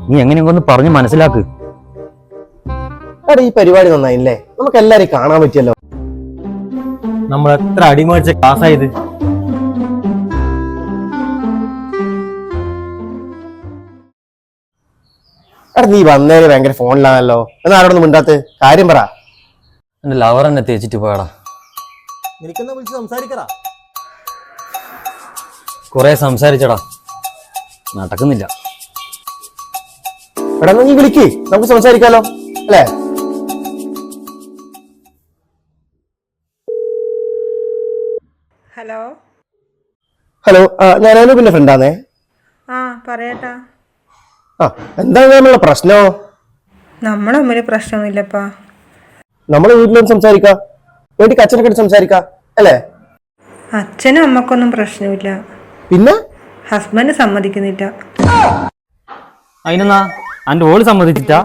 നീ എങ്ങനെയൊക്കെ ഒന്ന് പറഞ്ഞ് മനസ്സിലാക്ക്. എടാ ഈ പരിപാടി നന്നായില്ലേ? നമുക്ക് എല്ലാരെയും കാണാൻ പറ്റിയല്ലോ. നമ്മൾ എത്ര അടിമേടിച്ച ക്ലാസ്സായത്. എടാ നീ വന്നേര് ഭയങ്കര ഫോണിലാണല്ലോ. എന്നാ ആരോടൊന്നും മിണ്ടാത്ത കാര്യം പറ. എന്റെ ലവർ എന്നെ തേച്ചിട്ട് പോയടാ. നിനക്കെന്നാ വിളിച്ച് സംസാരിക്കടാ. കൊറേ സംസാരിച്ചടാ, നടക്കുന്നില്ല. എടാ നീ വിളിക്ക്, നമുക്ക് സംസാരിക്കാലോ അല്ലേ? ഹലോ ഹലോ, ഞാൻ അനൂപിന്റെ ഫ്രണ്ടാന്നേ. പറയട്ടാ. എന്താണ് നമ്മളുടെ പ്രശ്നോ? നമ്മളെ തമ്മിൽ പ്രശ്നമൊന്നുമില്ലപ്പാ. നമ്മളെ വീട്ടിലൊന്നും സംസാരിക്കാം, വീട്ടിൽ അച്ഛനൊക്കെ സംസാരിക്കാം അല്ലേ? അച്ഛനും അമ്മക്കൊന്നും പ്രശ്നമില്ല, പിന്നെ ഹസ്ബൻഡ് സമ്മതിക്കുന്നില്ല. അതിനെന്നാ അന്റെ ഓള് സമ്മതിച്ചിട്ടാ?